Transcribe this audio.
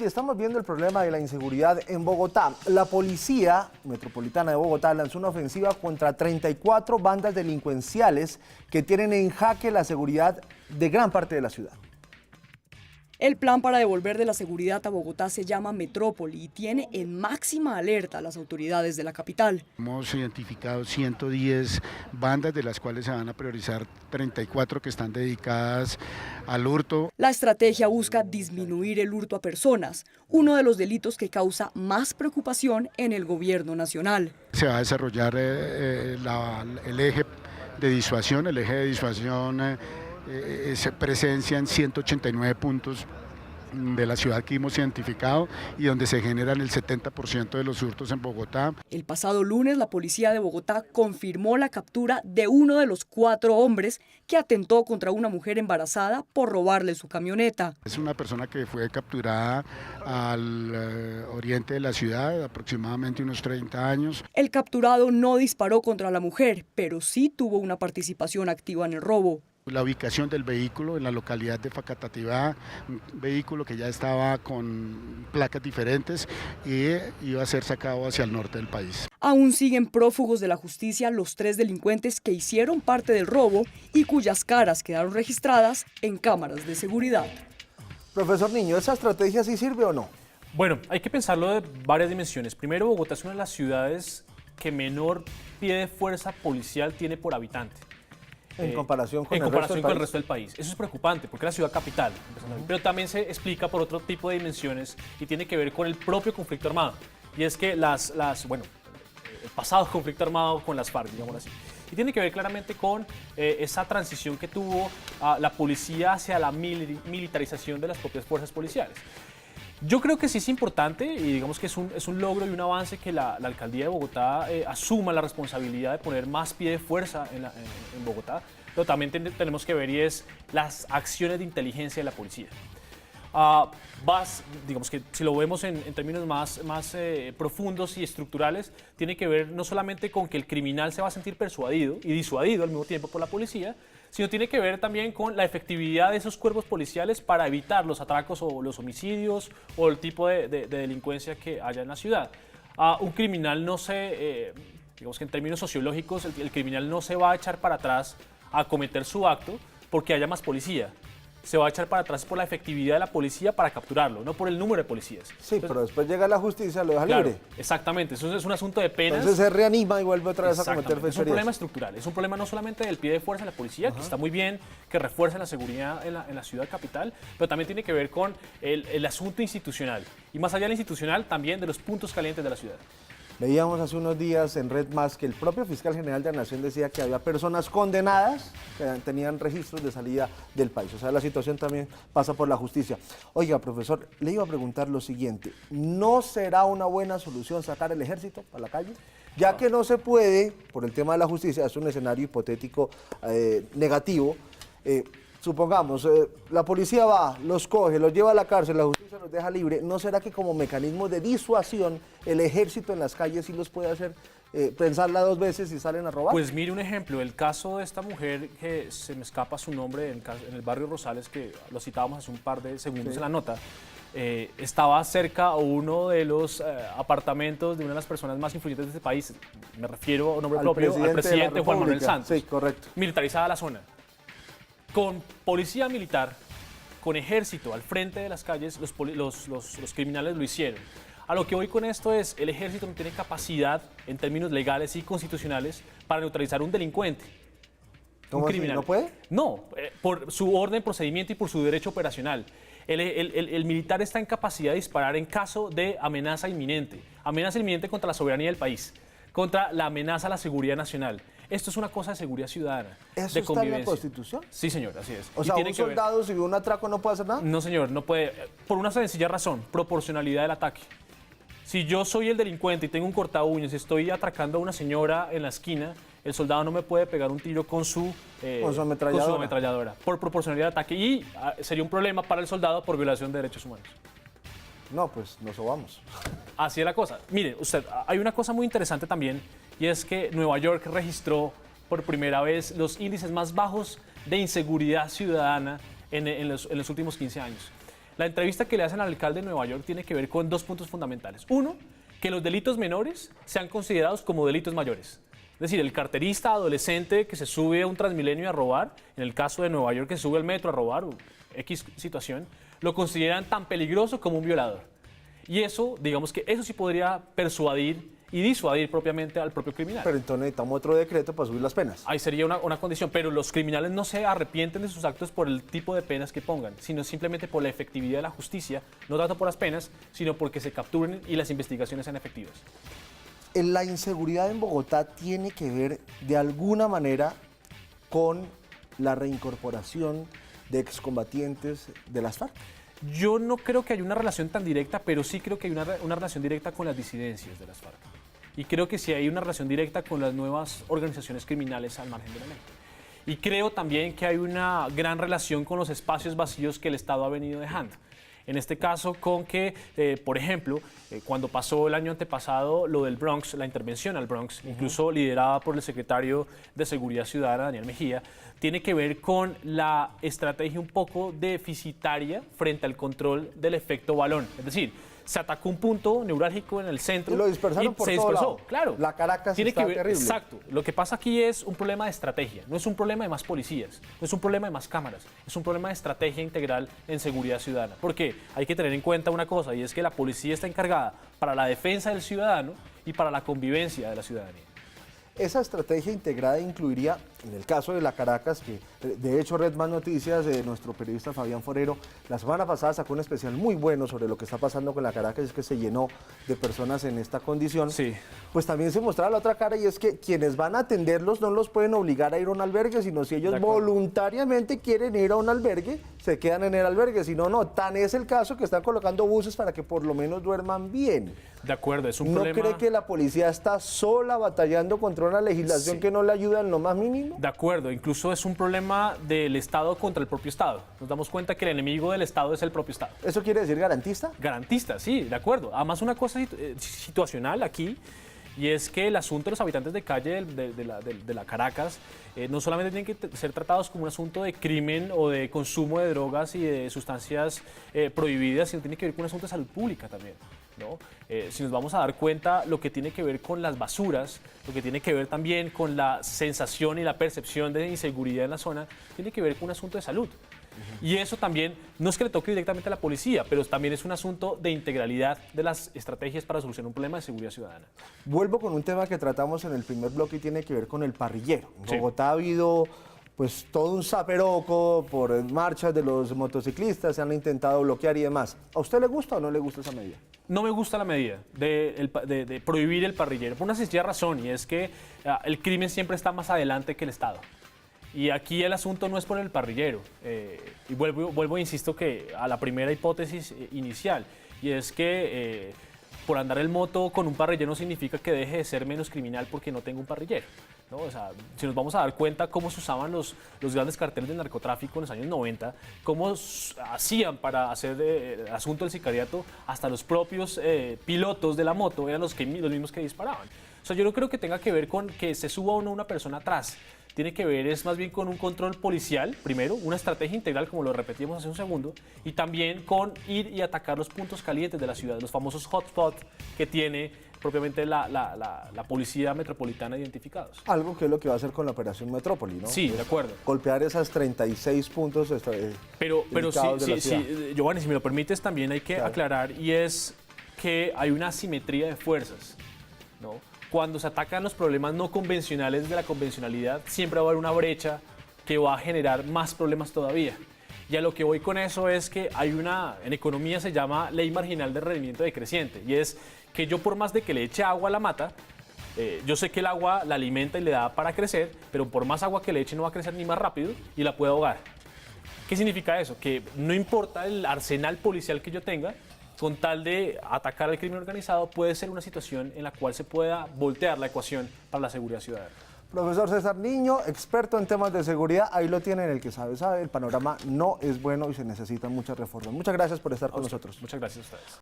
y estamos viendo el problema de la inseguridad en Bogotá. La Policía Metropolitana de Bogotá lanzó una ofensiva contra 34 bandas delincuenciales que tienen en jaque la seguridad de gran parte de la ciudad. El plan para devolver de la seguridad a Bogotá se llama Metrópoli y tiene en máxima alerta a las autoridades de la capital. Hemos identificado 110 bandas, de las cuales se van a priorizar 34 que están dedicadas al hurto. La estrategia busca disminuir el hurto a personas, uno de los delitos que causa más preocupación en el gobierno nacional. Se va a desarrollar el eje de disuasión. El eje de disuasión se presencia en 189 puntos de la ciudad que hemos identificado y donde se generan el 70% de los hurtos en Bogotá. El pasado lunes, la policía de Bogotá confirmó la captura de uno de los 4 hombres que atentó contra una mujer embarazada por robarle su camioneta. Es una persona que fue capturada al oriente de la ciudad, aproximadamente unos 30 años. El capturado no disparó contra la mujer, pero sí tuvo una participación activa en el robo. La ubicación del vehículo en la localidad de Facatativá, un vehículo que ya estaba con placas diferentes y iba a ser sacado hacia el norte del país. Aún siguen prófugos de la justicia los 3 delincuentes que hicieron parte del robo y cuyas caras quedaron registradas en cámaras de seguridad. Profesor Niño, ¿esa estrategia sí sirve o no? Bueno, hay que pensarlo de varias dimensiones. Primero, Bogotá es una de las ciudades que menor pie de fuerza policial tiene por habitante. En comparación con, el resto del país. Eso es preocupante porque es la ciudad capital, pero también se explica por otro tipo de dimensiones y tiene que ver con el propio conflicto armado. Y es que el pasado conflicto armado con las FARC, digamos así. Y tiene que ver claramente con esa transición que tuvo la policía hacia la militarización de las propias fuerzas policiales. Yo creo que sí es importante y digamos que es un logro y un avance que la alcaldía de Bogotá asuma la responsabilidad de poner más pie de fuerza en Bogotá, pero también tenemos que ver y es las acciones de inteligencia de la policía. Digamos que si lo vemos en términos más profundos y estructurales, tiene que ver no solamente con que el criminal se va a sentir persuadido y disuadido al mismo tiempo por la policía, sino tiene que ver también con la efectividad de esos cuerpos policiales para evitar los atracos o los homicidios o el tipo de delincuencia que haya en la ciudad. Un criminal digamos que en términos sociológicos, el criminal no se va a echar para atrás a cometer su acto porque haya más policía. Se va a echar para atrás por la efectividad de la policía para capturarlo, no por el número de policías. Sí, entonces, pero después llega la justicia, lo deja libre. Exactamente, eso es un asunto de penas. Entonces se reanima y vuelve otra vez a cometer fechorías. Es un problema estructural, es un problema no solamente del pie de fuerza de la policía, que está muy bien, que refuerce la seguridad en la ciudad capital, pero también tiene que ver con el asunto institucional. Y más allá del institucional, también de los puntos calientes de la ciudad. Veíamos hace unos días en Red Más que el propio fiscal general de la Nación decía que había personas condenadas que tenían registros de salida del país. O sea, la situación también pasa por la justicia. Oiga, profesor, le iba a preguntar lo siguiente. ¿No será una buena solución sacar el ejército a la calle? Ya que no se puede, por el tema de la justicia, es un escenario hipotético negativo. Supongamos, la policía va, los coge, los lleva a la cárcel, la justicia los deja libre. ¿No será que como mecanismo de disuasión el ejército en las calles sí los puede hacer pensarla 2 veces y salen a robar? Pues mire un ejemplo, el caso de esta mujer que se me escapa su nombre en el barrio Rosales, que lo citábamos hace un par de segundos en la nota, estaba cerca a uno de los apartamentos de una de las personas más influyentes de este país, me refiero a nombre propio, al presidente Juan Manuel Santos. Sí, correcto. Militarizada la zona. Con policía militar, con ejército al frente de las calles, los criminales lo hicieron. A lo que voy con esto es, el ejército no tiene capacidad en términos legales y constitucionales para neutralizar un delincuente. ¿Cómo así? ¿No puede? No, por su orden, procedimiento y por su derecho operacional. El militar está en capacidad de disparar en caso de amenaza inminente contra la soberanía del país, contra la amenaza a la seguridad nacional. Esto es una cosa de seguridad ciudadana, ¿Eso de convivencia. está en la Constitución? Sí, señor, así es. O sea, ¿un soldado si ve un atraco no puede hacer nada? No, señor, no puede. Por una sencilla razón, proporcionalidad del ataque. Si yo soy el delincuente y tengo un cortaúñas y estoy atracando a una señora en la esquina, el soldado no me puede pegar un tiro con su ametralladora. Por proporcionalidad de ataque. Y sería un problema para el soldado por violación de derechos humanos. No, pues nos sobamos. Así es la cosa. Mire, usted, hay una cosa muy interesante también, y es que Nueva York registró por primera vez los índices más bajos de inseguridad ciudadana en los últimos 15 años. La entrevista que le hacen al alcalde de Nueva York tiene que ver con dos puntos fundamentales. Uno, que los delitos menores sean considerados como delitos mayores. Es decir, el carterista adolescente que se sube a un Transmilenio a robar, en el caso de Nueva York que se sube al metro a robar, o X situación, lo consideran tan peligroso como un violador. Y eso, digamos que eso sí podría persuadir y disuadir propiamente al propio criminal. Pero entonces necesitamos otro decreto para subir las penas. Ahí sería una condición, pero los criminales no se arrepienten de sus actos por el tipo de penas que pongan, sino simplemente por la efectividad de la justicia, no tanto por las penas, sino porque se capturen y las investigaciones sean efectivas. La inseguridad en Bogotá tiene que ver de alguna manera con la reincorporación de excombatientes de las FARC. Yo no creo que haya una relación tan directa, pero sí creo que hay una relación directa con las disidencias de las FARC. Y creo que sí hay una relación directa con las nuevas organizaciones criminales al margen de la ley. Y creo también que hay una gran relación con los espacios vacíos que el Estado ha venido dejando. En este caso con que, por ejemplo, cuando pasó el año antepasado lo del Bronx, la intervención al Bronx, incluso liderada por el secretario de Seguridad Ciudadana, Daniel Mejía, tiene que ver con la estrategia un poco deficitaria frente al control del efecto balón. Es decir, se atacó un punto neurálgico en el centro y lo dispersaron por se todo dispersó, lado. claro. La Caracas tiene está que ver, terrible. Exacto. Lo que pasa aquí es un problema de estrategia, no es un problema de más policías, no es un problema de más cámaras, es un problema de estrategia integral en seguridad ciudadana. Porque hay que tener en cuenta una cosa, y es que la policía está encargada para la defensa del ciudadano y para la convivencia de la ciudadanía. Esa estrategia integrada incluiría, en el caso de la Caracas, que de hecho Red Más Noticias, nuestro periodista Fabián Forero, la semana pasada sacó un especial muy bueno sobre lo que está pasando con la Caracas, es que se llenó de personas en esta condición. Sí. Pues también se mostraba la otra cara, y es que quienes van a atenderlos no los pueden obligar a ir a un albergue, sino si ellos voluntariamente quieren ir a un albergue, se quedan en el albergue. Si no, no. Tan es el caso que están colocando buses para que por lo menos duerman bien. De acuerdo, es un ¿No problema... cree que la policía está sola batallando contra una legislación que no le ayuda en lo más mínimo? De acuerdo, incluso es un problema del Estado contra el propio Estado. Nos damos cuenta que el enemigo del Estado es el propio Estado. ¿Eso quiere decir garantista? Garantista, sí, de acuerdo. Además, una cosa situacional aquí, y es que el asunto de los habitantes de calle de la Caracas no solamente tienen que ser tratados como un asunto de crimen o de consumo de drogas y de sustancias prohibidas, sino tiene que ver con un asunto de salud pública también, ¿no? Si nos vamos a dar cuenta, lo que tiene que ver con las basuras, lo que tiene que ver también con la sensación y la percepción de inseguridad en la zona, tiene que ver con un asunto de salud. Y eso también, no es que le toque directamente a la policía, pero también es un asunto de integralidad de las estrategias para solucionar un problema de seguridad ciudadana. Vuelvo con un tema que tratamos en el primer bloque y tiene que ver con el parrillero. En Sí. Bogotá ha habido pues todo un zaperoco por marchas de los motociclistas, se han intentado bloquear y demás. ¿A usted le gusta o no le gusta esa medida? No me gusta la medida de prohibir el parrillero, por una sencilla razón, y es que el crimen siempre está más adelante que el Estado. Y aquí el asunto no es por el parrillero. Y vuelvo e insisto que a la primera hipótesis inicial, y es que por andar el moto con un parrillero no significa que deje de ser menos criminal porque no tengo un parrillero, ¿no? O sea, si nos vamos a dar cuenta cómo se usaban los grandes carteles del narcotráfico en los años 90, cómo hacían para hacer el asunto del sicariato, hasta los propios pilotos de la moto eran los mismos que disparaban. O sea, yo no creo que tenga que ver con que se suba o no una persona atrás. Tiene que ver es más bien con un control policial, primero, una estrategia integral, como lo repetimos hace un segundo, y también con ir y atacar los puntos calientes de la ciudad, los famosos hotspots que tiene propiamente la policía metropolitana identificados. Algo que es lo que va a hacer con la Operación Metrópoli, ¿no? Sí, de acuerdo. Golpear esas 36 puntos Pero delicados de la ciudad. Giovanni, si me lo permites, también hay que aclarar, y es que hay una asimetría de fuerzas, ¿no? Cuando se atacan los problemas no convencionales de la convencionalidad, siempre va a haber una brecha que va a generar más problemas todavía. Y a lo que voy con eso es que hay en economía se llama ley marginal de rendimiento decreciente, y es que yo por más de que le eche agua a la mata, yo sé que el agua la alimenta y le da para crecer, pero por más agua que le eche no va a crecer ni más rápido y la puede ahogar. ¿Qué significa eso? Que no importa el arsenal policial que yo tenga, con tal de atacar al crimen organizado, puede ser una situación en la cual se pueda voltear la ecuación para la seguridad ciudadana. Profesor César Niño, experto en temas de seguridad, ahí lo tienen, el que sabe, el panorama no es bueno y se necesitan muchas reformas. Muchas gracias por estar con nosotros. Muchas gracias a ustedes.